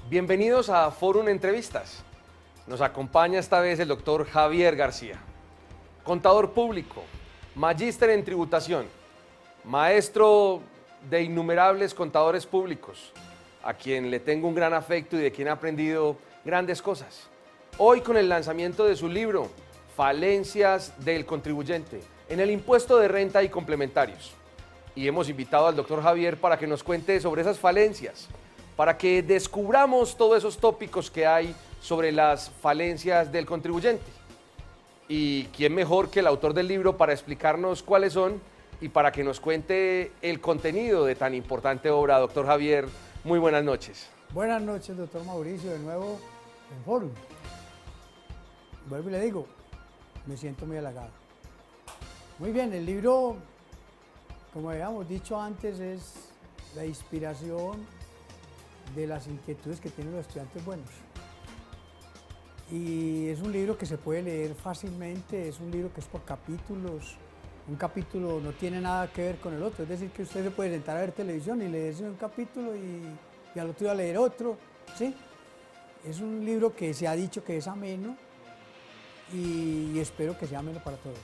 Bienvenidos a Fórum Entrevistas. Nos acompaña esta vez el doctor Javier García, contador público, magíster en tributación, maestro de innumerables contadores públicos, a quien le tengo un gran afecto y de quien he aprendido grandes cosas. Hoy con el lanzamiento de su libro, Falencias del contribuyente, en el impuesto de renta y complementarios. Y hemos invitado al doctor Javier para que nos cuente sobre esas falencias, para que descubramos todos esos tópicos que hay sobre las falencias del contribuyente. Y quién mejor que el autor del libro para explicarnos cuáles son y para que nos cuente el contenido de tan importante obra. Doctor Javier, muy buenas noches. Buenas noches, doctor Mauricio, de nuevo en Fórum. Vuelvo y le digo, me siento muy halagado. Muy bien, el libro, como habíamos dicho antes, es la inspiración de las inquietudes que tienen los estudiantes buenos. Y es un libro que se puede leer fácilmente, es un libro que es por capítulos. Un capítulo no tiene nada que ver con el otro, es decir, que usted se puede sentar a ver televisión y leerse un capítulo y al otro día leer otro, ¿sí? Es un libro que se ha dicho que es ameno y espero que sea ameno para todos.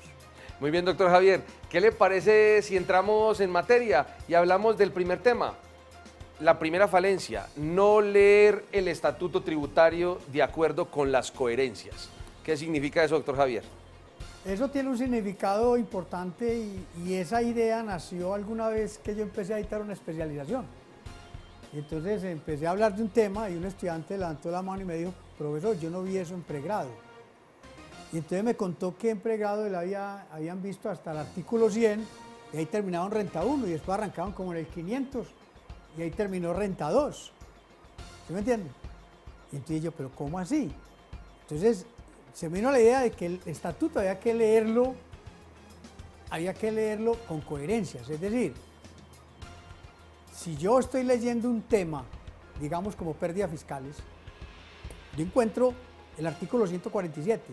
Muy bien, doctor Javier. ¿Qué le parece si entramos en materia y hablamos del primer tema? La primera falencia, no leer el estatuto tributario de acuerdo con las coherencias. ¿Qué significa eso, doctor Javier? Eso tiene un significado importante y esa idea nació alguna vez que yo empecé a dictar una especialización. Y entonces empecé a hablar de un tema y un estudiante levantó la mano y me dijo, profesor, yo no vi eso en pregrado. Y entonces me contó que en pregrado él habían visto hasta el artículo 100 y ahí terminaron renta 1 y después arrancaban como en el 500 y ahí terminó renta 2. ¿Sí me entienden? Y entonces yo, pero ¿cómo así? Entonces se me vino la idea de que el estatuto había que leerlo con coherencias. Es decir, si yo estoy leyendo un tema, digamos como pérdidas fiscales, yo encuentro el artículo 147.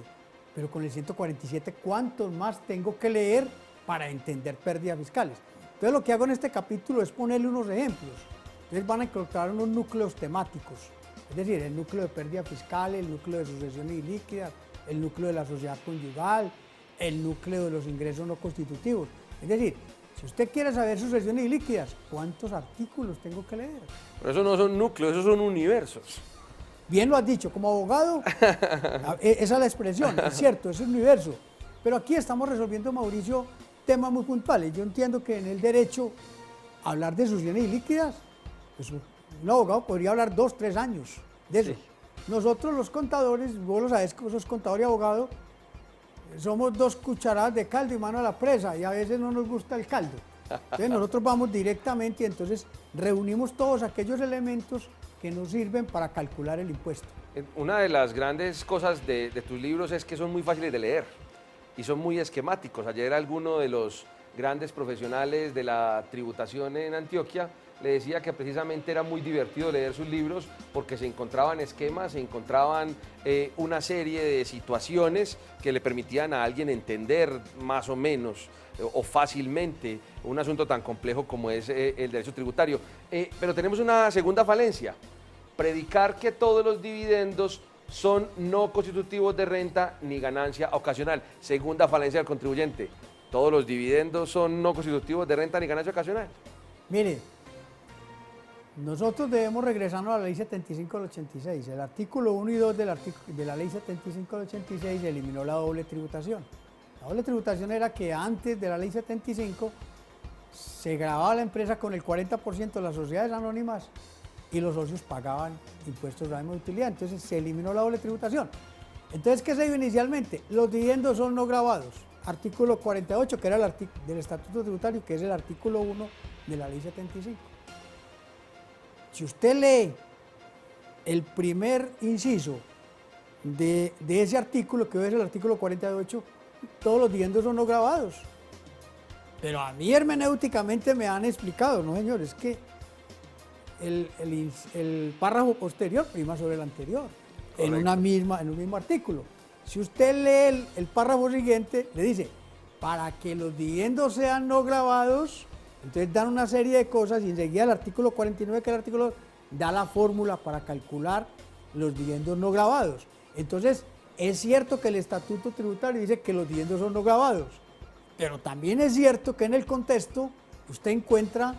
Pero con el 147, ¿cuántos más tengo que leer para entender pérdidas fiscales? Entonces lo que hago en este capítulo es ponerle unos ejemplos. Entonces van a encontrar unos núcleos temáticos, es decir, el núcleo de pérdidas fiscales, el núcleo de sucesiones ilíquidas, el núcleo de la sociedad conyugal, el núcleo de los ingresos no constitutivos. Es decir, si usted quiere saber sucesiones ilíquidas, ¿cuántos artículos tengo que leer? Pero eso no son núcleos, esos son universos. Bien lo has dicho, como abogado, esa es la expresión, es cierto, es un universo. Pero aquí estamos resolviendo, Mauricio, temas muy puntuales. Yo entiendo que en el derecho, hablar de sucesiones ilíquidas, pues un abogado podría hablar 2, 3 años de eso. Sí. Nosotros los contadores, vos lo sabés que vos sos contador y abogado, somos 2 cucharadas de caldo y mano a la presa y a veces no nos gusta el caldo. Entonces nosotros vamos directamente y entonces reunimos todos aquellos elementos que nos sirven para calcular el impuesto. Una de las grandes cosas de tus libros es que son muy fáciles de leer y son muy esquemáticos. Ayer alguno de los grandes profesionales de la tributación en Antioquia le decía que precisamente era muy divertido leer sus libros porque se encontraban esquemas, se encontraban una serie de situaciones que le permitían a alguien entender más o menos o fácilmente un asunto tan complejo como es el derecho tributario. Pero tenemos una segunda falencia, predicar que todos los dividendos son no constitutivos de renta ni ganancia ocasional. Segunda falencia del contribuyente, todos los dividendos son no constitutivos de renta ni ganancia ocasional. Mire, nosotros debemos regresarnos a la ley 75 del 86. El artículo 1 y 2 de la ley 75 del 86 eliminó la doble tributación. La doble tributación era que antes de la ley 75 se grababa la empresa con el 40% de las sociedades anónimas y los socios pagaban impuestos de utilidad. Entonces se eliminó la doble tributación. Entonces, ¿qué se dio inicialmente? Los dividendos son no grabados. Artículo 48, que era el del Estatuto Tributario, que es el artículo 1 de la ley 75. Si usted lee el primer inciso de ese artículo, que es el artículo 48, todos los dividendos son no grabados. Pero a mí hermenéuticamente me han explicado, no señor, es que el párrafo posterior prima sobre el anterior, en un mismo artículo. Si usted lee el párrafo siguiente, le dice, para que los dividendos sean no grabados, entonces dan una serie de cosas y enseguida el artículo 49, que es el artículo, da la fórmula para calcular los dividendos no gravados. Entonces, es cierto que el estatuto tributario dice que los dividendos son no gravados, pero también es cierto que en el contexto usted encuentra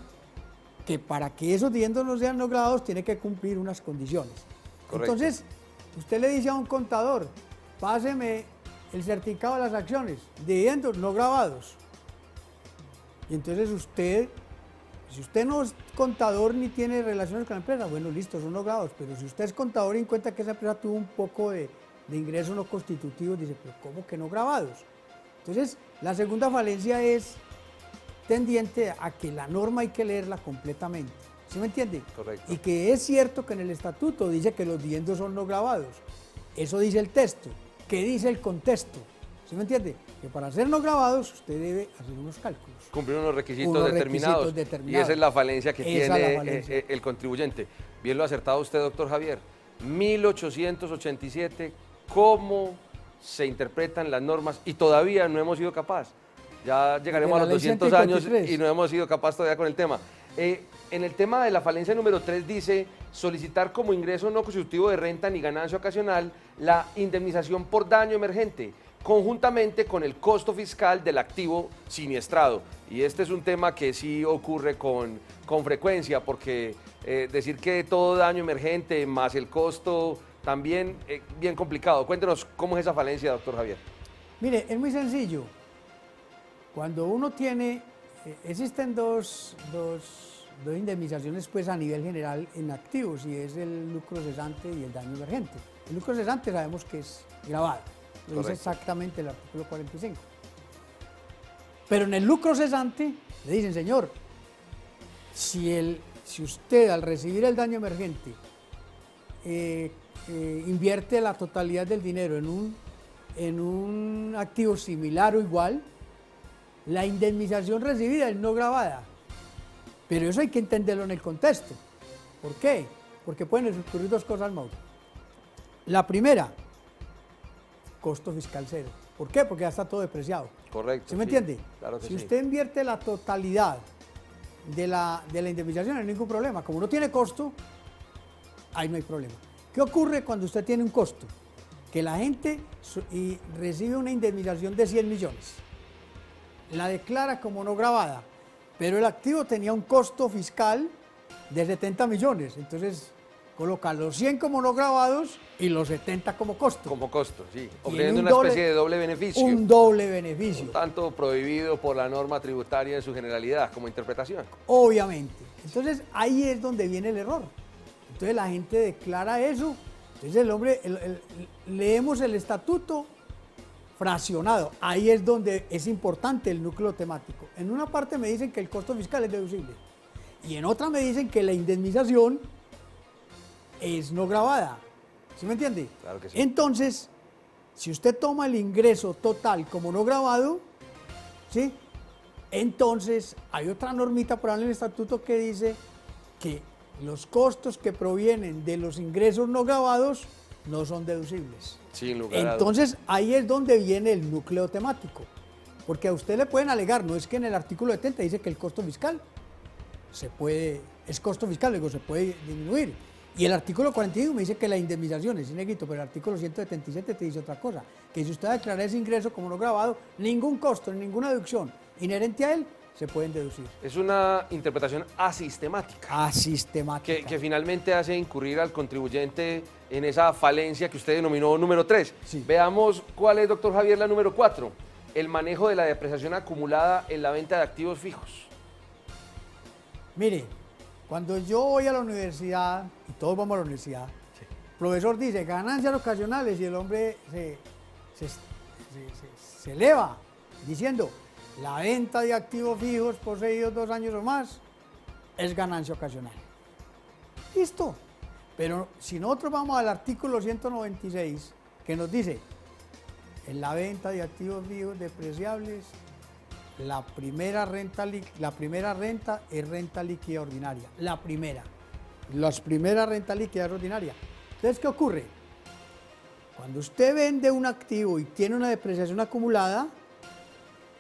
que para que esos dividendos no sean no gravados tiene que cumplir unas condiciones. Correcto. Entonces, usted le dice a un contador, páseme el certificado de las acciones, dividendos no gravados. Y entonces usted, si usted no es contador ni tiene relaciones con la empresa, bueno, listo, son no gravados, pero si usted es contador y encuentra que esa empresa tuvo un poco de ingresos no constitutivos, dice, pero ¿cómo que no grabados? Entonces, la segunda falencia es tendiente a que la norma hay que leerla completamente, ¿sí me entiende? Correcto. Y que es cierto que en el estatuto dice que los dividendos son no gravados, eso dice el texto. ¿Qué dice el contexto? ¿Sí me entiende? Que para ser no grabados usted debe hacer unos cálculos. Cumplir unos requisitos determinados. Y esa es la falencia que tiene el contribuyente. Bien lo ha acertado usted, doctor Javier. 1887, ¿cómo se interpretan las normas? Y todavía no hemos sido capaces. Ya llegaremos a los 200 años y no hemos sido capaces todavía con el tema. En el tema de la falencia número 3 dice solicitar como ingreso no constitutivo de renta ni ganancia ocasional la indemnización por daño emergente, conjuntamente con el costo fiscal del activo siniestrado. Y este es un tema que sí ocurre con frecuencia, porque decir que todo daño emergente más el costo también bien complicado. Cuéntenos cómo es esa falencia, doctor Javier. Mire, es muy sencillo. Cuando uno tiene, existen dos indemnizaciones pues a nivel general en activos, y es el lucro cesante y el daño emergente. El lucro cesante sabemos que es grabado, lo dice exactamente el artículo 45. Pero en el lucro cesante le dicen, señor, si usted al recibir el daño emergente invierte la totalidad del dinero en un activo similar o igual, la indemnización recibida es no grabada. Pero eso hay que entenderlo en el contexto. ¿Por qué? Porque pueden ocurrir dos cosas, Mauro. La primera, costo fiscal cero. ¿Por qué? Porque ya está todo depreciado. Correcto. ¿Sí me entiende? Claro que si sí. usted invierte la totalidad de la indemnización, no hay ningún problema. Como no tiene costo, ahí no hay problema. ¿Qué ocurre cuando usted tiene un costo? Que la gente recibe una indemnización de 100 millones. La declara como no grabada, pero el activo tenía un costo fiscal de 70 millones. Entonces, coloca los 100 como no grabados y los 70 como costo. Como costo, sí. Obteniendo una especie de doble beneficio. Un doble beneficio. Un tanto prohibido por la norma tributaria en su generalidad, como interpretación. Obviamente. Entonces, ahí es donde viene el error. Entonces, la gente declara eso. Entonces, el hombre, leemos el estatuto fraccionado. Ahí es donde es importante el núcleo temático. En una parte me dicen que el costo fiscal es deducible y en otra me dicen que la indemnización es no grabada. ¿Sí me entiende? Claro que sí. Entonces, si usted toma el ingreso total como no grabado, ¿sí? Entonces hay otra normita por ahí en el estatuto que dice que los costos que provienen de los ingresos no grabados no son deducibles. Sin lugar a dudas. Entonces, ahí es donde viene el núcleo temático. Porque a usted le pueden alegar, no es que en el artículo 70 dice que el costo fiscal es costo fiscal, luego se puede disminuir. Y el artículo 41 me dice que la indemnización es inequito, pero el artículo 177 te dice otra cosa, que si usted declara ese ingreso como no grabado, ningún costo, ninguna deducción inherente a él se pueden deducir. Es una interpretación asistemática. Asistemática. Que finalmente hace incurrir al contribuyente en esa falencia que usted denominó número 3. Sí. Veamos cuál es, doctor Javier, la número 4. El manejo de la depreciación acumulada en la venta de activos fijos. Mire, cuando yo voy a la universidad, y todos vamos a la universidad, el profesor dice ganancias ocasionales y el hombre se eleva diciendo la venta de activos fijos poseídos 2 años o más es ganancia ocasional. Listo. Pero si nosotros vamos al artículo 196, que nos dice en la venta de activos fijos depreciables, la primera renta es renta líquida ordinaria. La primera renta líquida es ordinaria. Entonces, ¿qué ocurre? Cuando usted vende un activo y tiene una depreciación acumulada,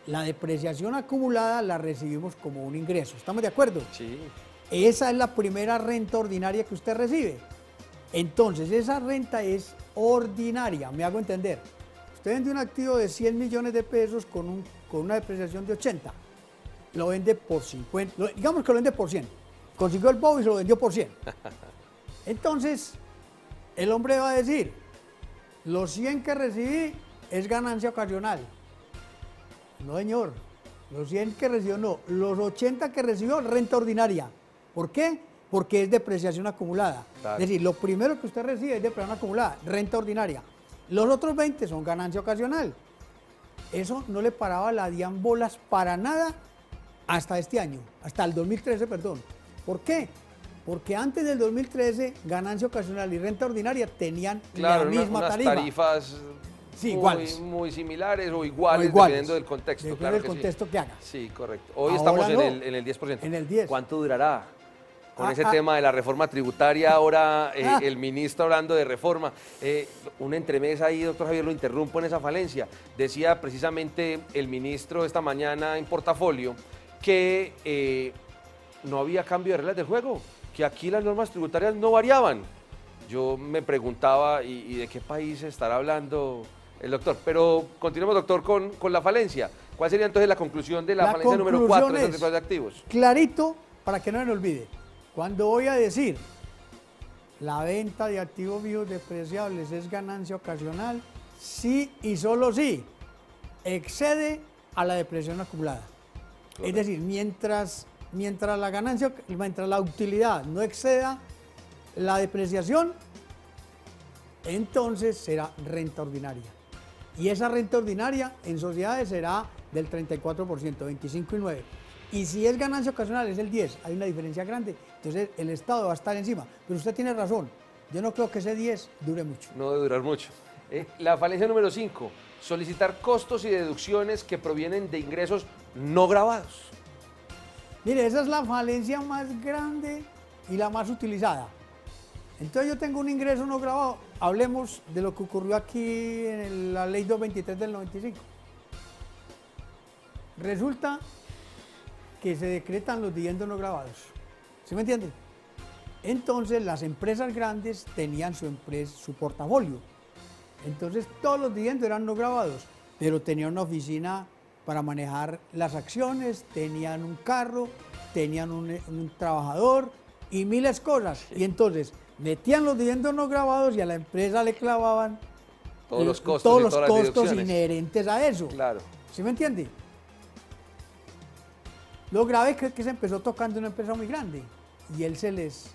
la depreciación acumulada la recibimos como un ingreso. ¿Estamos de acuerdo? Sí. esa es la primera renta ordinaria que usted recibe. Entonces, esa renta es ordinaria, me hago entender. Usted vende un activo de 100 millones de pesos con una depreciación de 80. Lo vende por 50, digamos que lo vende por 100. Consiguió el bobo y se lo vendió por 100. Entonces, el hombre va a decir, los 100 que recibí es ganancia ocasional. No, señor, los 100 que recibió no, los 80 que recibió renta ordinaria. ¿Por qué? Porque es depreciación acumulada. Claro. Es decir, lo primero que usted recibe es depreciación acumulada, renta ordinaria. Los otros 20 son ganancia ocasional. Eso no le paraba la DIAN bolas para nada hasta este año, hasta el 2013, perdón. ¿Por qué? Porque antes del 2013, ganancia ocasional y renta ordinaria tenían la misma unas tarifa. Tarifas sí, muy similares o iguales, dependiendo del contexto. Dependiendo del contexto que haga. Sí, correcto. Hoy estamos en el 10%. En el 10%. ¿Cuánto durará? Con ese tema de la reforma tributaria, ahora el ministro hablando de reforma. Un entremés ahí, doctor Javier, lo interrumpo en esa falencia. Decía precisamente el ministro esta mañana en Portafolio que no había cambio de reglas del juego, que aquí las normas tributarias no variaban. Yo me preguntaba, ¿y de qué país estará hablando el doctor? Pero continuemos, doctor, con la falencia. ¿Cuál sería entonces la conclusión de la falencia número 4 de los tipos de activos? Clarito, para que no se me olvide. Cuando voy a decir la venta de activos vivos depreciables es ganancia ocasional, sí y solo sí excede a la depreciación acumulada. Correcto. Es decir, mientras la utilidad no exceda la depreciación, entonces será renta ordinaria. Y esa renta ordinaria en sociedades será del 34%, 25 y 9. Y si es ganancia ocasional es el 10, hay una diferencia grande, entonces el Estado va a estar encima. Pero usted tiene razón, yo no creo que ese 10 dure mucho. No debe durar mucho. La falencia número 5, solicitar costos y deducciones que provienen de ingresos no grabados. Mire, esa es la falencia más grande y la más utilizada. Entonces yo tengo un ingreso no grabado, hablemos de lo que ocurrió aquí en la ley 223 del 95. Resulta que se decretan los dividendos no grabados. ¿Sí me entiende? Entonces las empresas grandes tenían su portafolio. Entonces todos los dividendos eran no grabados, pero tenían una oficina para manejar las acciones, tenían un carro, tenían un trabajador y miles de cosas. Y entonces metían los dividendos no grabados y a la empresa le clavaban todos los costos inherentes a eso. Claro. ¿Sí me entiende? Lo grave es que se empezó tocando una empresa muy grande y él se les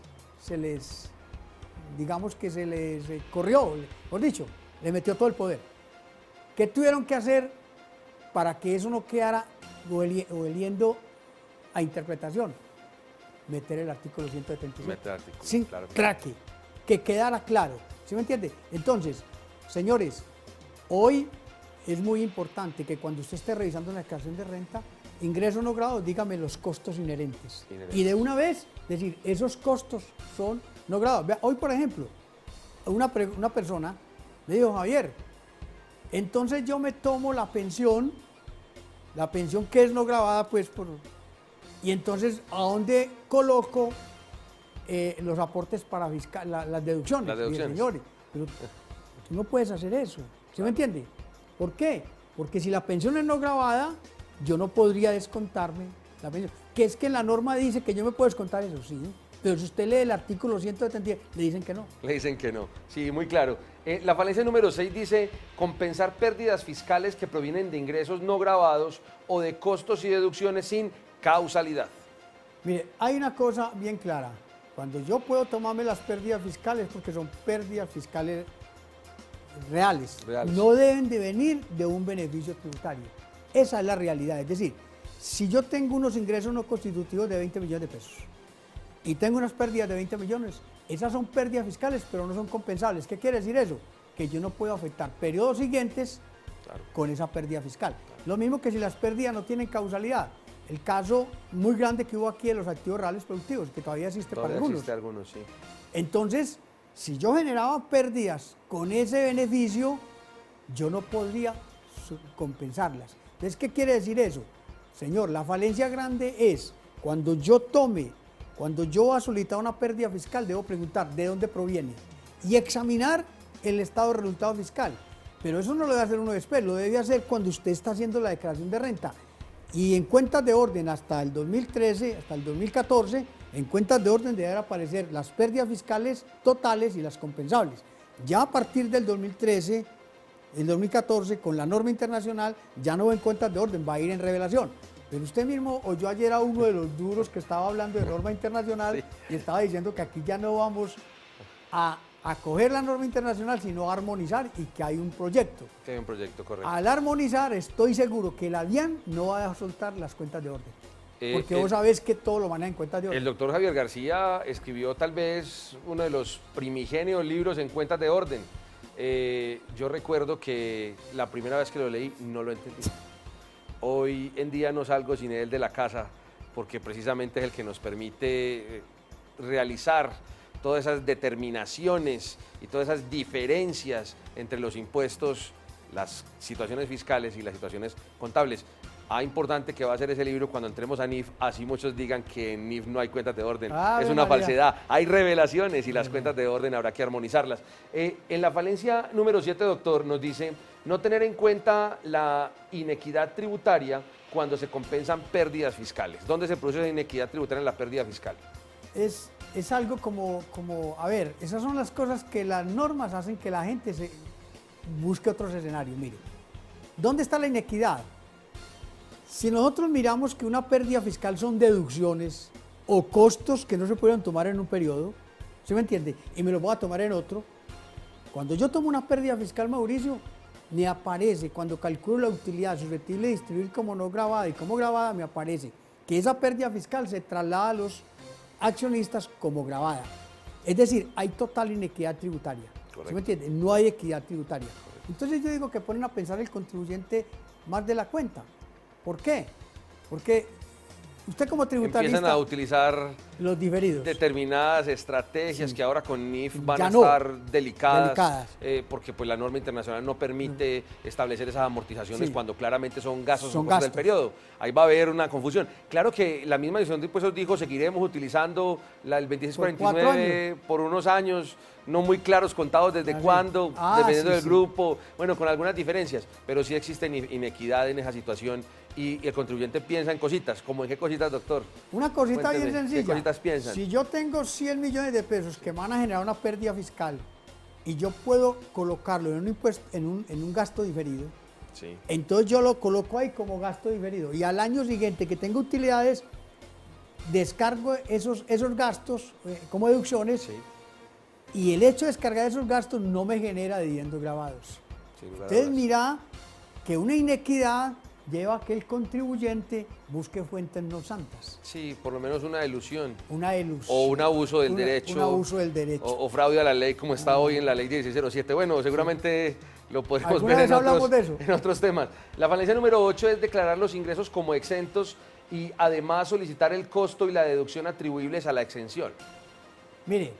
corrió, por dicho, le metió todo el poder. ¿Qué tuvieron que hacer para que eso no quedara oliendo a interpretación? Meter el artículo 177. Meter el artículo, sin claro. craque, que quedara claro. ¿Sí me entiende? Entonces, señores, hoy es muy importante que cuando usted esté revisando la declaración de renta, ingreso no grabado, dígame los costos inherentes. Y de una vez decir, esos costos son no grabados. Vea, hoy, por ejemplo, una persona me dijo, Javier, entonces yo me tomo la pensión que es no grabada, pues, y entonces, ¿a dónde coloco los aportes para fiscal, las deducciones? Las deducciones. Señores, pero tú no puedes hacer eso. ¿Sí me entiende? ¿Por qué? Porque si la pensión es no grabada, yo no podría descontarme la pensión. Que es que la norma dice que yo me puedo descontar eso, sí. Pero si usted lee el artículo 170, le dicen que no. Le dicen que no. Sí, muy claro. La falencia número 6 dice compensar pérdidas fiscales que provienen de ingresos no grabados o de costos y deducciones sin causalidad. Mire, hay una cosa bien clara. Cuando yo puedo tomarme las pérdidas fiscales, porque son pérdidas fiscales reales. No deben de venir de un beneficio tributario. Esa es la realidad. Es decir, si yo tengo unos ingresos no constitutivos de 20 millones de pesos y tengo unas pérdidas de 20 millones, esas son pérdidas fiscales, pero no son compensables. ¿Qué quiere decir eso? Que yo no puedo afectar periodos siguientes con esa pérdida fiscal. Lo mismo que si las pérdidas no tienen causalidad. El caso muy grande que hubo aquí de los activos reales productivos, que todavía existe para algunos. Existe algunos, sí. Entonces, si yo generaba pérdidas con ese beneficio, yo no podría compensarlas. Entonces, ¿qué quiere decir eso? Señor, la falencia grande es cuando yo tome Cuando yo voy a solicitar una pérdida fiscal, debo preguntar de dónde proviene y examinar el estado de resultado fiscal. Pero eso no lo debe hacer uno después, lo debe hacer cuando usted está haciendo la declaración de renta. Y en cuentas de orden hasta el 2013, hasta el 2014, en cuentas de orden deben aparecer las pérdidas fiscales totales y las compensables. Ya a partir del 2013, el 2014, con la norma internacional, ya no va en cuentas de orden, va a ir en revelación. Pero usted mismo oyó ayer a uno de los duros que estaba hablando de norma internacional y estaba diciendo que aquí ya no vamos a coger la norma internacional, sino a armonizar y que hay un proyecto. Que hay un proyecto, correcto. Al armonizar, estoy seguro que la DIAN no va a soltar las cuentas de orden. Porque vos sabés que todo lo maneja en cuentas de orden. El doctor Javier García escribió tal vez uno de los primigenios libros en cuentas de orden. Yo recuerdo que la primera vez que lo leí no lo entendí. Hoy en día no salgo sin él de la casa porque precisamente es el que nos permite realizar todas esas determinaciones y todas esas diferencias entre los impuestos, las situaciones fiscales y las situaciones contables. Importante que va a ser ese libro cuando entremos a NIF, así muchos digan que en NIF no hay cuentas de orden. Es una falsedad. Hay revelaciones y las cuentas de orden habrá que armonizarlas. En la falencia número 7, doctor, nos dice no tener en cuenta la inequidad tributaria cuando se compensan pérdidas fiscales. ¿Dónde se produce esa inequidad tributaria en la pérdida fiscal? Es algo como, a ver, esas son las cosas que las normas hacen que la gente se busque otros escenarios. Mire, ¿dónde está la inequidad? Si nosotros miramos que una pérdida fiscal son deducciones o costos que no se pueden tomar en un periodo, ¿sí me entiende? Y me lo voy a tomar en otro. Cuando yo tomo una pérdida fiscal, Mauricio, me aparece, cuando calculo la utilidad susceptible de distribuir como no grabada y como grabada, me aparece que esa pérdida fiscal se traslada a los accionistas como grabada. Es decir, hay total inequidad tributaria. ¿Sí me entiende? No hay equidad tributaria. Correcto. Entonces yo digo que ponen a pensar el contribuyente más de la cuenta. ¿Por qué? Porque usted como tributarista... Empiezan a utilizar los diferidos. Determinadas estrategias que ahora con NIF van a estar delicadas. Porque pues, la norma internacional no permite establecer esas amortizaciones cuando claramente son gastos del periodo. Ahí va a haber una confusión. Claro que la misma Dirección de Impuestos dijo seguiremos utilizando el 2649 por unos años, no muy claros contados desde cuándo, dependiendo del grupo, bueno, con algunas diferencias, pero sí existe inequidad en esa situación y el contribuyente piensa en cositas. ¿Cómo en qué cositas, doctor? Una cosita bien sencilla. ¿Qué cositas piensan? Si yo tengo 100 millones de pesos que van a generar una pérdida fiscal y yo puedo colocarlo en un impuesto, en un gasto diferido, entonces yo lo coloco ahí como gasto diferido y al año siguiente que tengo utilidades, descargo esos gastos como deducciones y el hecho de descargar esos gastos no me genera dividendos grabados. Entonces mira que una inequidad lleva a que el contribuyente busque fuentes no santas. Sí, por lo menos una ilusión. Una ilusión. O un abuso del derecho. Un abuso del derecho. O fraude a la ley como está hoy en la ley 1607. Bueno, seguramente lo podemos ver en otros temas. La falencia número 8 es declarar los ingresos como exentos y además solicitar el costo y la deducción atribuibles a la exención. Mire,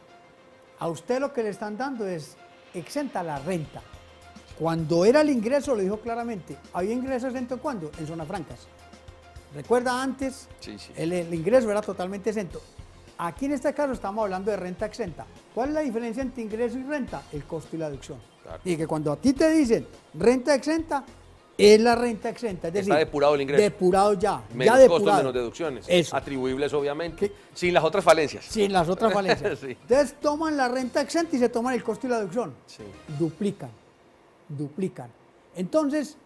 a usted lo que le están dando es exenta la renta. Cuando era el ingreso, lo dijo claramente, ¿había ingreso exento cuándo? En zonas francas. ¿Recuerda antes? El ingreso era totalmente exento. Aquí en este caso estamos hablando de renta exenta. ¿Cuál es la diferencia entre ingreso y renta? El costo y la deducción. Claro. Y que cuando a ti te dicen renta exenta, es la renta exenta. Es decir, está depurado el ingreso. Depurado ya. Menos ya costos, menos deducciones. Eso. Atribuibles, obviamente. Sin las otras falencias. Sin las otras falencias. Entonces toman la renta exenta y se toman el costo y la deducción. Duplican. Entonces,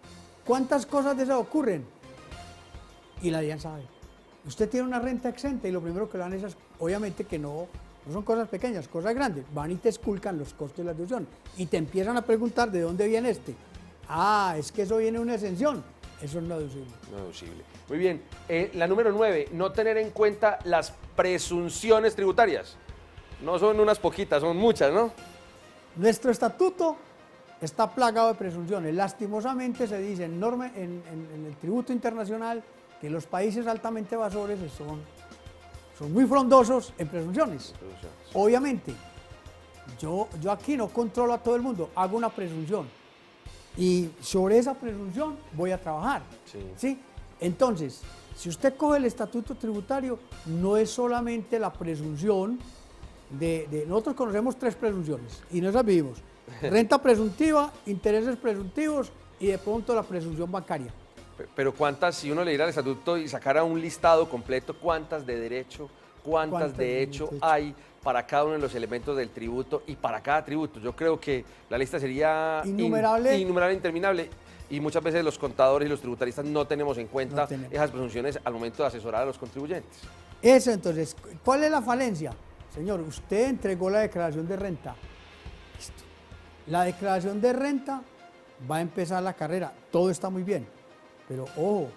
¿cuántas cosas de esas ocurren? Y la DIAN sabe. Usted tiene una renta exenta y lo primero que le dan es, obviamente que no son cosas pequeñas, cosas grandes. Van y te esculcan los costos y la deducción y te empiezan a preguntar de dónde viene este. Es que eso viene de una exención. Eso es no deducible. No deducible. Muy bien. La número 9, no tener en cuenta las presunciones tributarias. No son unas poquitas, son muchas, ¿no? Nuestro estatuto está plagado de presunciones. Lastimosamente se dice en el tributo internacional que los países altamente evasores son muy frondosos en presunciones. Obviamente, yo aquí no controlo a todo el mundo, hago una presunción y sobre esa presunción voy a trabajar. ¿Sí? Entonces, si usted coge el estatuto tributario, no es solamente la presunción nosotros conocemos 3 presunciones y no las vivimos. Renta presuntiva, intereses presuntivos y de pronto la presunción bancaria. Pero ¿cuántas, si uno le diera el estatuto y sacara un listado completo, cuántas de derecho, cuántas de hecho hay para cada uno de los elementos del tributo y para cada tributo? Yo creo que la lista sería innumerable, interminable. Y muchas veces los contadores y los tributaristas no tenemos en cuenta esas presunciones al momento de asesorar a los contribuyentes. Eso, entonces, ¿cuál es la falencia? Señor, usted entregó la declaración de renta. Listo. La declaración de renta va a empezar la carrera. Todo está muy bien. Pero, ojo,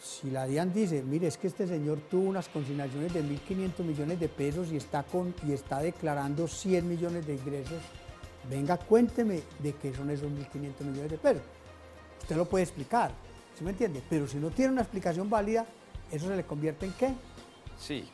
si la DIAN dice, mire, es que este señor tuvo unas consignaciones de 1.500 millones de pesos y está declarando 100 millones de ingresos, venga, cuénteme de qué son esos 1.500 millones de pesos. Usted lo puede explicar, ¿sí me entiende? Pero si no tiene una explicación válida, ¿eso se le convierte en qué? Sí.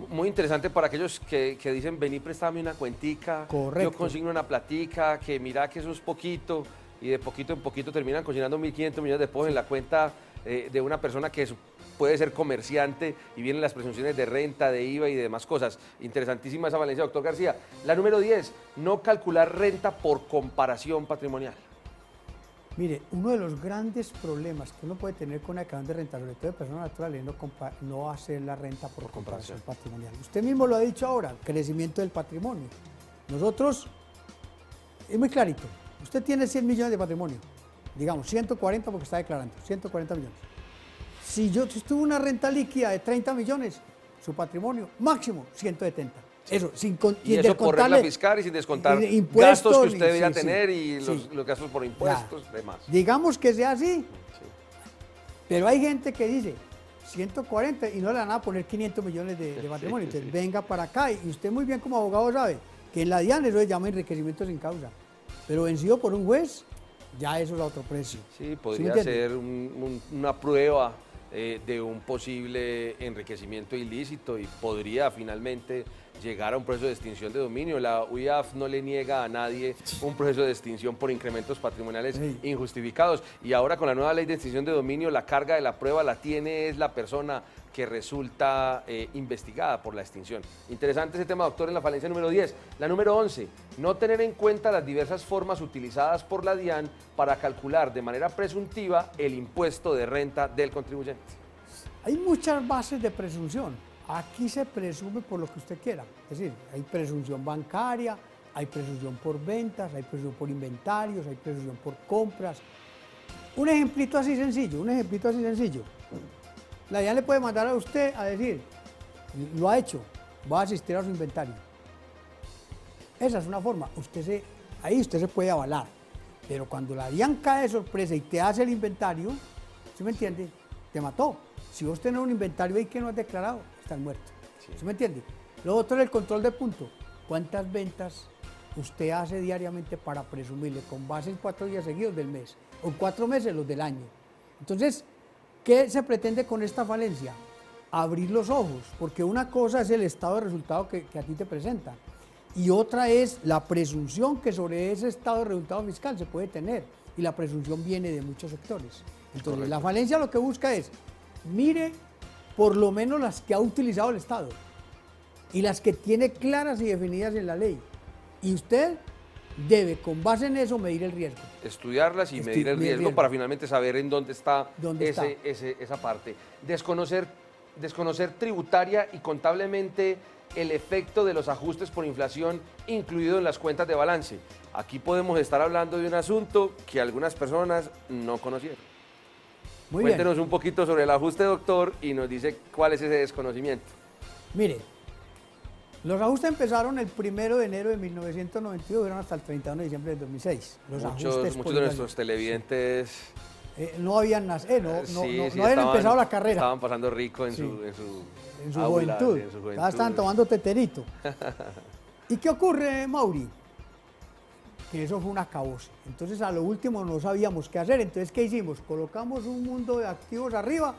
Muy interesante para aquellos que dicen, vení, préstame una cuentica, correcto, yo consigno una platica, que mira que eso es poquito, y de poquito en poquito terminan consignando 1.500 millones de pesos en la cuenta de una persona que puede ser comerciante y vienen las presunciones de renta, de IVA y de demás cosas. Interesantísima esa valencia, doctor García. La número 10, no calcular renta por comparación patrimonial. Mire, uno de los grandes problemas que uno puede tener con la declaración de renta, sobre todo de personas naturales, es no hacer la renta por comparación patrimonial. Usted mismo lo ha dicho ahora, crecimiento del patrimonio. Nosotros, es muy clarito, usted tiene 100 millones de patrimonio, digamos 140 porque está declarando, 140 millones. Si tuve una renta líquida de 30 millones, su patrimonio máximo 170. Eso, y eso por regla fiscal y sin descontar gastos que usted debería tener y los gastos por impuestos, demás. Digamos que sea así, pero hay gente que dice 140 y no le van a poner 500 millones de patrimonio. Entonces venga para acá y usted muy bien como abogado sabe que en la DIAN eso se llama enriquecimiento sin causa, pero vencido por un juez, ya eso es a otro precio. Sí, podría ser una prueba de un posible enriquecimiento ilícito y podría finalmente llegar a un proceso de extinción de dominio. La UIAF no le niega a nadie un proceso de extinción por incrementos patrimoniales injustificados. Y ahora con la nueva ley de extinción de dominio, la carga de la prueba la tiene es la persona que resulta investigada por la extinción. Interesante ese tema, doctor, en la falencia número 10. La número 11, no tener en cuenta las diversas formas utilizadas por la DIAN para calcular de manera presuntiva el impuesto de renta del contribuyente. Hay muchas bases de presunción. Aquí se presume por lo que usted quiera. Es decir, hay presunción bancaria, hay presunción por ventas, hay presunción por inventarios, hay presunción por compras. Un ejemplito así sencillo, La DIAN le puede mandar a usted a decir, lo ha hecho, va a asistir a su inventario. Esa es una forma, ahí usted se puede avalar. Pero cuando la DIAN cae de sorpresa y te hace el inventario, ¿sí me entiende? Te mató. Si vos tenés un inventario ahí que no has declarado, estás muerto. ¿Sí me entiende? Lo otro es el control de punto. ¿Cuántas ventas usted hace diariamente para presumirle con base en 4 días seguidos del mes o en 4 meses los del año? Entonces, ¿qué se pretende con esta falencia? Abrir los ojos, porque una cosa es el estado de resultado que a ti te presenta y otra es la presunción que sobre ese estado de resultado fiscal se puede tener, y la presunción viene de muchos sectores. Entonces, la falencia lo que busca es, mire por lo menos las que ha utilizado el Estado y las que tiene claras y definidas en la ley, y usted debe, con base en eso, medir el riesgo. Estudiarlas y medir el riesgo para finalmente saber en dónde está esa parte. Desconocer tributaria y contablemente el efecto de los ajustes por inflación incluido en las cuentas de balance. Aquí podemos estar hablando de un asunto que algunas personas no conocieron. Cuéntenos un poquito sobre el ajuste, doctor, y nos dice cuál es ese desconocimiento. Mire, los ajustes empezaron el 1 de enero de 1992 y fueron hasta el 31 de diciembre del 2006. Muchos de nuestros televidentes no habían nacido, no habían empezado la carrera. Estaban pasando rico en su juventud. Estaban tomando teterito. ¿Y qué ocurre, Mauri? Que eso fue un acabose. Entonces, a lo último no sabíamos qué hacer. Entonces, ¿qué hicimos? Colocamos un mundo de activos arriba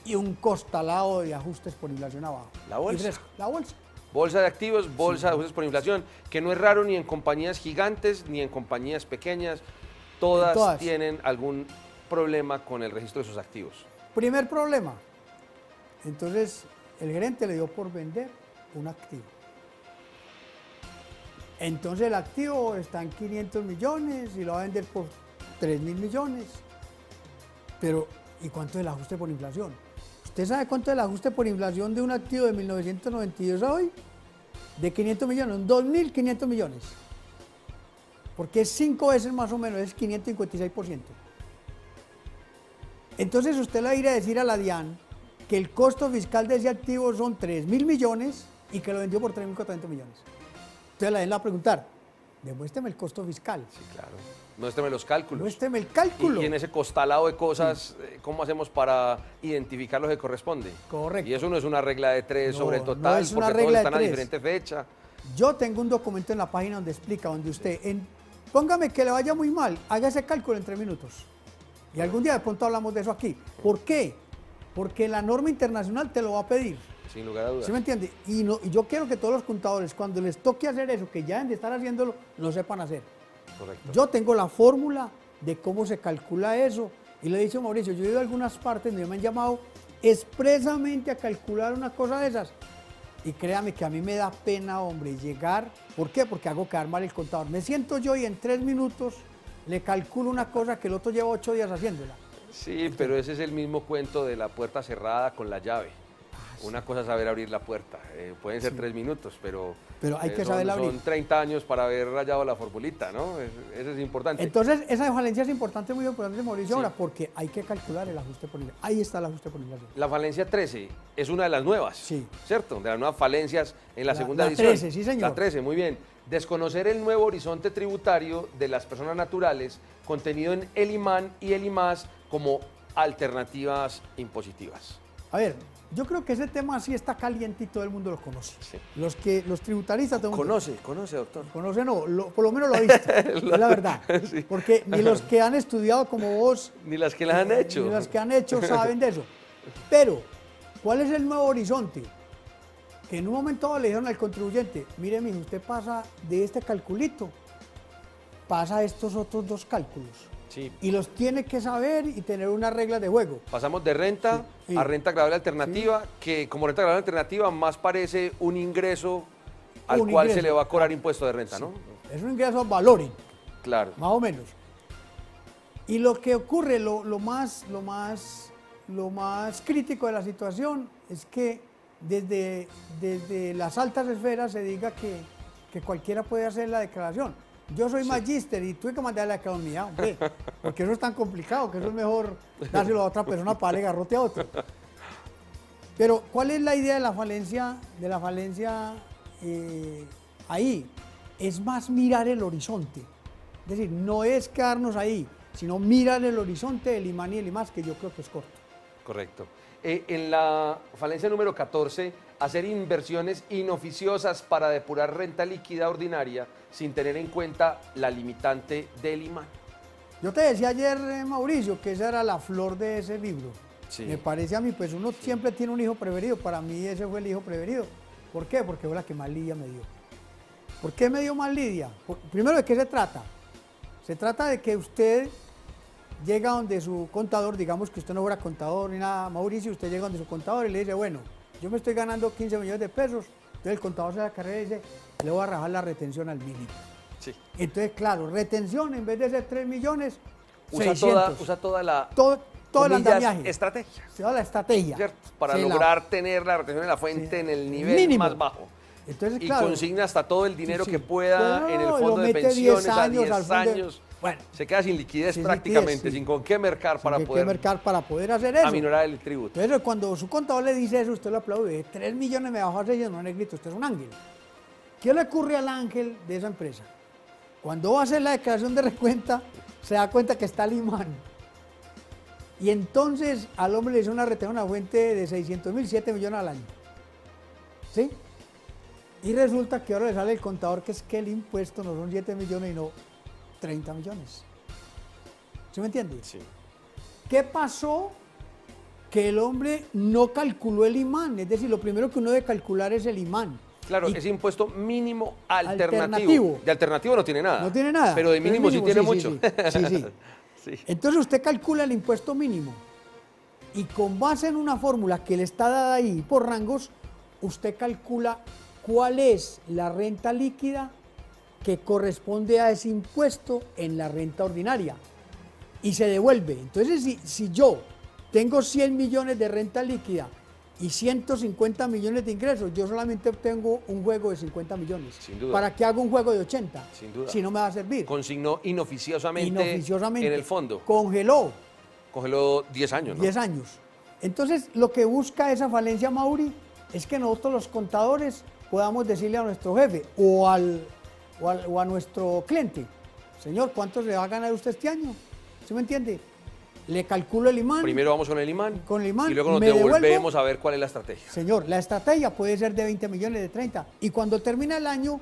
y un costalado de ajustes por inflación abajo. La bolsa. La bolsa. Bolsa de activos, bolsa de ajustes por inflación, que no es raro ni en compañías gigantes ni en compañías pequeñas. Todas tienen algún problema con el registro de sus activos. Primer problema. Entonces, el gerente le dio por vender un activo. Entonces, el activo está en 500 millones y lo va a vender por 3.000 millones. Pero, ¿y cuánto es el ajuste por inflación? ¿Usted sabe cuánto es el ajuste por inflación de un activo de 1992 a hoy? De 500 millones, 2.500 millones. Porque es 5 veces más o menos, es 556%. Entonces usted le va a ir a decir a la DIAN que el costo fiscal de ese activo son 3.000 millones y que lo vendió por 3.400 millones. Entonces la DIAN le va a preguntar, demuéstreme el costo fiscal. Sí, claro. Muéstrame los cálculos. Muéstreme el cálculo. Y en ese costalado de cosas, ¿cómo hacemos para identificar lo que corresponde? Correcto. Y eso no es una regla de 3 sobre el No, total, no es una porque regla todos de están a 3. diferente fecha. Yo tengo un documento en la página donde explica, donde usted, póngame que le vaya muy mal, haga ese cálculo en 3 minutos. Y algún día de pronto hablamos de eso aquí. ¿Por qué? Porque la norma internacional te lo va a pedir. Sin lugar a dudas. ¿Sí me entiende? Y yo quiero que todos los contadores, cuando les toque hacer eso, que ya deben de estar haciéndolo, lo sepan hacer. Correcto. Yo tengo la fórmula de cómo se calcula eso. Y le he dicho a Mauricio, yo he ido a algunas partes donde me han llamado expresamente a calcular una cosa de esas. Y créame que a mí me da pena, hombre, llegar. ¿Por qué? Porque hago quedar mal el contador. Me siento yo y en 3 minutos le calculo una cosa que el otro lleva 8 días haciéndola. Sí, pero ese es el mismo cuento de la puerta cerrada con la llave. Una cosa es saber abrir la puerta. Pueden ser 3 minutos, pero hay que saber abrir. Son 30 años para haber rayado la formulita, ¿no? Eso es importante. Entonces, esa falencia es importante, muy importante, Mauricio, ahora, porque hay que calcular el ajuste por inflación. Ahí está el ajuste por inflación. La falencia 13 es una de las nuevas, sí, ¿cierto? De las nuevas falencias en la segunda edición. La 13, sí, señor. La 13, muy bien. Desconocer el nuevo horizonte tributario de las personas naturales contenido en el IMAN y el IMAS como alternativas impositivas. A ver, yo creo que ese tema sí está caliente y todo el mundo lo conoce. Sí. Los tributaristas... Todo el mundo conoce, doctor. Conoce no, por lo menos lo ha visto, es la verdad. Sí. Porque ni los que han estudiado como vos... Ni las que las han hecho. Ni las que han hecho saben de eso. Pero, ¿cuál es el nuevo horizonte? Que en un momento le dijeron al contribuyente, mire, mijo, usted pasa de este calculito, pasa a estos otros 2 cálculos. Sí. Y los tiene que saber y tener unas reglas de juego. Pasamos de renta a renta agradable alternativa, que como renta agradable alternativa más parece un ingreso al cual se le va a cobrar impuesto de renta, ¿no? Es un ingreso a valoren. Claro. Más o menos. Y lo que ocurre, lo más crítico de la situación es que desde las altas esferas se diga que cualquiera puede hacer la declaración. Yo soy magíster y tuve que mandar la declaración mía, hombre, porque eso es tan complicado, que eso es mejor dárselo a otra persona para darle garrote a otro. Pero, ¿cuál es la idea de la falencia? Ahí es más mirar el horizonte. Es decir, no es quedarnos ahí, sino mirar el horizonte del IMAN y el IMAS, que yo creo que es corto. Correcto. En la falencia número 14, hacer inversiones inoficiosas para depurar renta líquida ordinaria sin tener en cuenta la limitante del IMAN. Yo te decía ayer, Mauricio, que esa era la flor de ese libro. Sí. Me parece a mí, pues uno siempre tiene un hijo preferido. Para mí ese fue el hijo preferido. ¿Por qué? Porque fue la que más lidia me dio. ¿Por qué me dio más lidia? Primero, ¿de qué se trata? Se trata de que usted llega donde su contador, digamos que usted no fuera contador ni nada, Mauricio, usted llega donde su contador y le dice, bueno, yo me estoy ganando 15 millones de pesos, entonces el contador se da carrera y dice, le voy a rajar la retención al mínimo. Sí. Entonces, claro, retención en vez de ser 3 millones, 600. Usa toda la... Todo el andamiaje. Estrategia. Toda la estrategia. ¿Cierto? Para lograr tener la retención de la fuente en el nivel mínimo. más bajo. Entonces, y claro, consigna hasta todo el dinero que pueda en el fondo de pensiones 10 años, a 10 años. Bueno, se queda sin liquidez prácticamente, sin con qué mercar para poder hacer eso. aminorar el tributo. Entonces, cuando su contador le dice eso, usted lo aplaude. 3 millones me bajó a 6, no, negrito, usted es un ángel. ¿Qué le ocurre al ángel de esa empresa? Cuando va a hacer la declaración de recuenta, se da cuenta que está el IMAN. Y entonces al hombre le hizo una retención a fuente de 600.000, 7 millones al año. ¿Sí? Y resulta que ahora le sale el contador que es que el impuesto no son 7 millones y no 30 millones. ¿Sí me entiende? Sí. ¿Qué pasó? Que el hombre no calculó el IMAN. Es decir, lo primero que uno debe calcular es el IMAN. Claro, ese impuesto mínimo alternativo. De alternativo no tiene nada. No tiene nada. Pero de mínimo sí tiene mucho. Sí. Entonces usted calcula el impuesto mínimo. Y con base en una fórmula que le está dada ahí por rangos, usted calcula cuál es la renta líquida que corresponde a ese impuesto en la renta ordinaria y se devuelve. Entonces, si yo tengo 100 millones de renta líquida y 150 millones de ingresos, yo solamente obtengo un juego de 50 millones. Sin duda. ¿Para qué hago un juego de 80? Sin duda. Si no me va a servir. Consignó inoficiosamente en el fondo. Congeló 10 años, ¿no? 10 años. Entonces, lo que busca esa falencia, Mauri, es que nosotros los contadores podamos decirle a nuestro jefe o a nuestro cliente, señor, ¿cuánto se va a ganar usted este año? ¿Sí me entiende? Le calculo el imán. Primero vamos con el imán. Con el imán. Y luego nos devolvemos a ver cuál es la estrategia. Señor, la estrategia puede ser de 20 millones, de 30. Y cuando termina el año,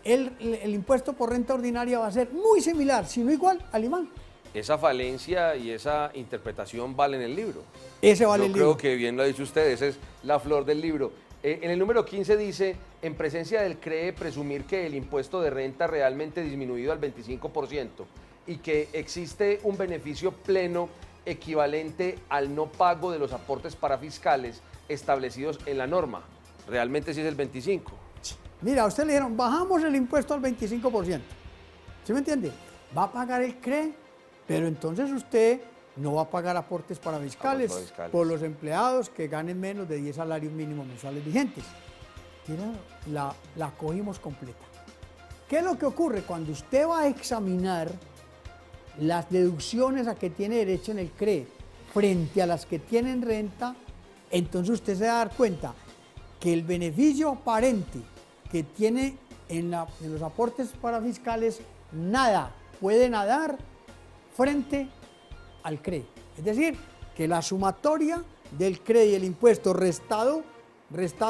el impuesto por renta ordinaria va a ser muy similar, si no igual, al imán. Esa falencia y esa interpretación valen el libro. Ese vale el libro. Yo creo que bien lo ha dicho usted, esa es la flor del libro. En el número 15 dice, en presencia del CREE, presumir que el impuesto de renta realmente disminuido al 25% y que existe un beneficio pleno equivalente al no pago de los aportes parafiscales establecidos en la norma. Realmente sí es el 25%. Mira, a usted le dijeron, bajamos el impuesto al 25%. ¿Sí me entiende? Va a pagar el CREE, pero entonces usted no va a pagar aportes parafiscales por los empleados que ganen menos de 10 salarios mínimos mensuales vigentes. Mira, la cogimos completa. ¿Qué es lo que ocurre? Cuando usted va a examinar las deducciones a que tiene derecho en el CREE frente a las que tienen renta, entonces usted se va a dar cuenta que el beneficio aparente que tiene en los aportes parafiscales nada puede nadar frente al CREE. Es decir, que la sumatoria del CREE y el impuesto restado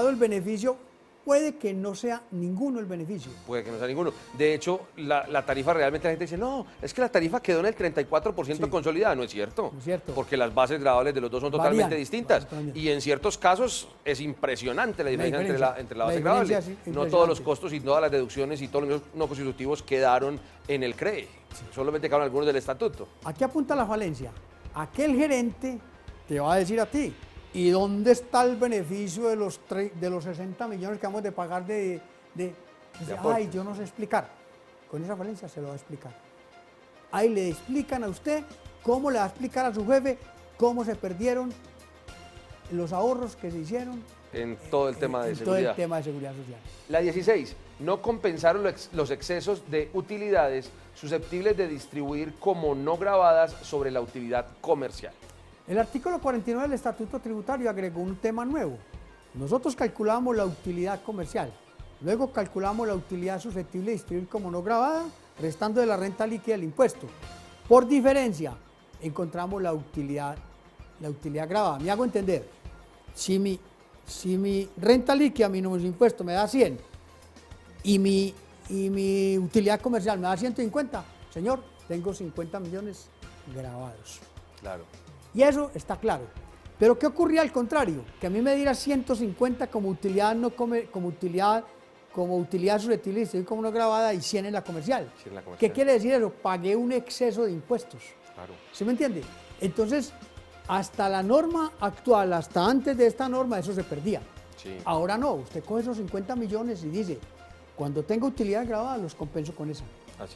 el beneficio, puede que no sea ninguno el beneficio. Puede que no sea ninguno. De hecho, la tarifa realmente la gente dice, no, es que la tarifa quedó en el 34% consolidada. No es cierto. No es cierto. Porque las bases gravables de los dos son totalmente distintas. Y en ciertos casos es impresionante la diferencia entre la base gravable. No todos los costos y todas las deducciones y todos los no constitutivos quedaron en el CREE. Solamente quedaron algunos del estatuto. Aquí apunta la falencia. Aquel gerente te va a decir a ti, ¿y dónde está el beneficio de los 60 millones que vamos de pagar de ay, yo no sé explicar? Con esa falencia se lo va a explicar. Ahí le explican a usted cómo le va a explicar a su jefe cómo se perdieron los ahorros que se hicieron en todo el tema de seguridad. Todo el tema de seguridad social. La 16, no compensar los excesos de utilidades susceptibles de distribuir como no gravadas sobre la utilidad comercial. El artículo 49 del Estatuto Tributario agregó un tema nuevo. Nosotros calculamos la utilidad comercial, luego calculamos la utilidad susceptible de distribuir como no gravada, restando de la renta líquida el impuesto. Por diferencia, encontramos la utilidad gravada. Me hago entender, si mi renta líquida, mi número de impuesto me da 100 y mi utilidad comercial me da 150, señor, tengo 50 millones gravados. Claro. Y eso está claro. Pero ¿qué ocurría al contrario? Que a mí me diera 150 como utilidad, como utilidad susceptible de distribuir como no gravada y 100 en la comercial. ¿Qué quiere decir eso? Pagué un exceso de impuestos. Claro. ¿Sí me entiende? Entonces, hasta la norma actual, hasta antes de esta norma, eso se perdía. Sí. Ahora no, usted coge esos 50 millones y dice, cuando tenga utilidad gravada, los compenso con esa.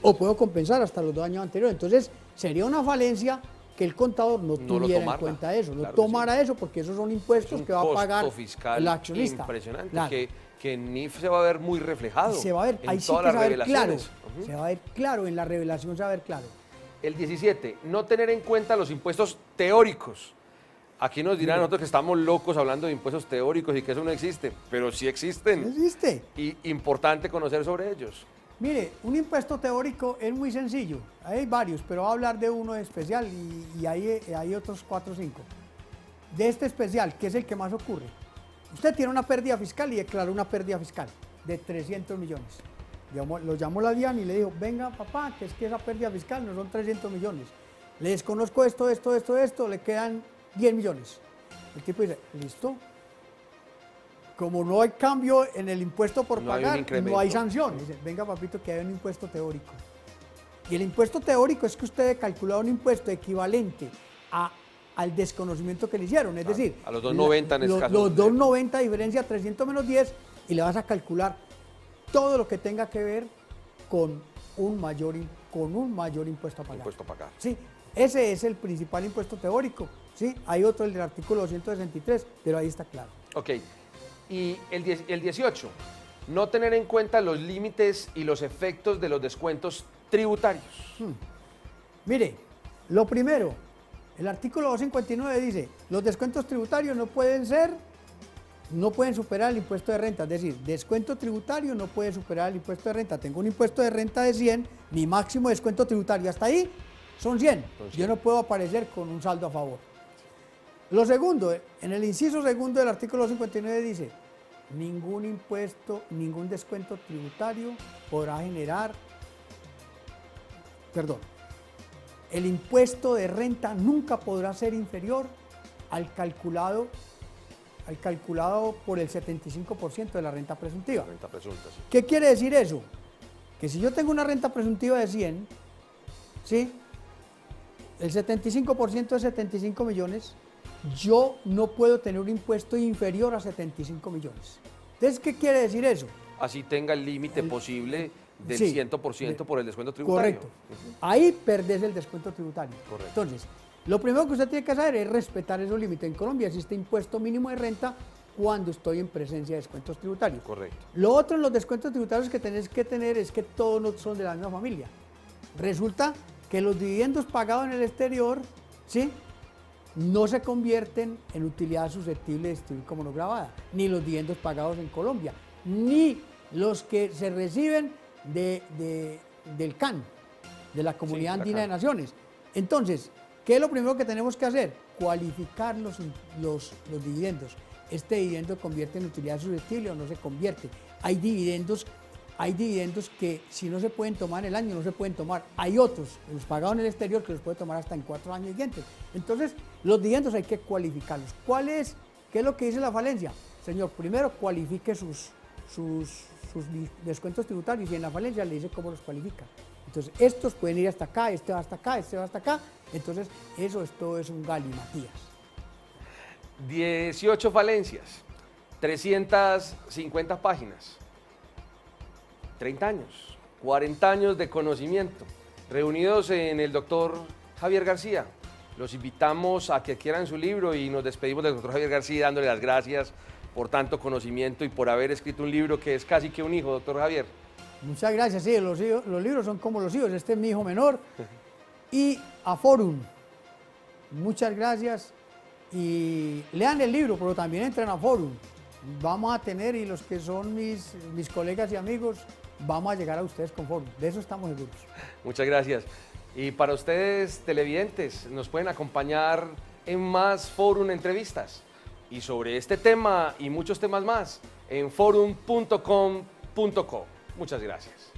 O puedo compensar hasta los 2 años anteriores. Entonces, sería una falencia que el contador no tuviera en cuenta eso, no tomara eso, porque esos son impuestos que va a pagar el accionista. Impresionante, claro. que en NIF se va a ver muy reflejado. Se va a ver, ahí sí que se va a ver claro. Se va a ver claro, en la revelación se va a ver claro. El 17, no tener en cuenta los impuestos teóricos. Aquí nos dirán nosotros que estamos locos hablando de impuestos teóricos y que eso no existe, pero sí existen. Existe. Y importante conocer sobre ellos. Mire, un impuesto teórico es muy sencillo, hay varios, pero voy a hablar de uno especial y hay otros 4 o 5. De este especial, que es el que más ocurre, usted tiene una pérdida fiscal y declara una pérdida fiscal de 300 millones. Lo llamó la DIAN y le dijo, venga papá, que es que esa pérdida fiscal no son 300 millones. Le desconozco esto, le quedan 10 millones. El tipo dice, listo. Como no hay cambio en el impuesto por pagar, no hay sanción. Dice, venga papito, que hay un impuesto teórico. Y el impuesto teórico es que usted calcula un impuesto equivalente a al desconocimiento que le hicieron. Es decir, a los 2.90 en ese caso. Los 2.90 diferencia 300 menos 10 y le vas a calcular todo lo que tenga que ver con un mayor impuesto a pagar. Impuesto a pagar. Sí, ese es el principal impuesto teórico. Sí, hay otro, el del artículo 263, pero ahí está claro. Ok, y el 18, no tener en cuenta los límites y los efectos de los descuentos tributarios. Mire, lo primero, el artículo 259 dice, los descuentos tributarios no pueden superar el impuesto de renta, es decir, descuento tributario no puede superar el impuesto de renta. Tengo un impuesto de renta de 100, mi máximo descuento tributario hasta ahí son 100. Yo no puedo aparecer con un saldo a favor. Lo segundo, en el inciso segundo del artículo 259 dice, ningún impuesto, ningún descuento tributario podrá generar, el impuesto de renta nunca podrá ser inferior al calculado por el 75% de la renta presuntiva. Renta presunta, sí. ¿Qué quiere decir eso? Que si yo tengo una renta presuntiva de 100, ¿sí? El 75% de 75 millones, yo no puedo tener un impuesto inferior a 75 millones. Entonces, ¿qué quiere decir eso? Así tenga el límite posible del sí, 100% por el descuento tributario. Correcto. Ahí perdés el descuento tributario. Correcto. Entonces, lo primero que usted tiene que hacer es respetar esos límites. En Colombia existe impuesto mínimo de renta cuando estoy en presencia de descuentos tributarios. Correcto. Lo otro en los descuentos tributarios que tenés que tener es que todos no son de la misma familia. Resulta que los dividendos pagados en el exterior, ¿sí?, no se convierten en utilidad susceptible de distribuir como no gravada, ni los dividendos pagados en Colombia, ni los que se reciben del CAN, de la Comunidad Andina de Naciones. Entonces, ¿qué es lo primero que tenemos que hacer? Cualificar los dividendos. ¿Este dividendo convierte en utilidad susceptible o no se convierte? Hay dividendos que si no se pueden tomar en el año, no se pueden tomar. Hay otros, los pagados en el exterior, que los puede tomar hasta en 4 años siguientes. Entonces, los dividendos hay que cualificarlos. ¿Qué es lo que dice la falencia? Señor, primero cualifique sus descuentos tributarios y en la falencia le dice cómo los cualifica. Entonces, estos pueden ir hasta acá, este va hasta acá, este va hasta acá. Entonces, esto es un galimatías. 18 falencias, 350 páginas, 30 años, 40 años de conocimiento, reunidos en el doctor Javier García. Los invitamos a que adquieran su libro y nos despedimos del doctor Javier García dándole las gracias por tanto conocimiento y por haber escrito un libro que es casi que un hijo, doctor Javier. Muchas gracias, sí, los libros son como los hijos, este es mi hijo menor. Y a Forum, muchas gracias y lean el libro, pero también entren a Forum. Vamos a tener, y los que son mis colegas y amigos, vamos a llegar a ustedes con Forum, de eso estamos seguros. Muchas gracias. Y para ustedes, televidentes, nos pueden acompañar en más Forum Entrevistas. Y sobre este tema y muchos temas más en forum.com.co. Muchas gracias.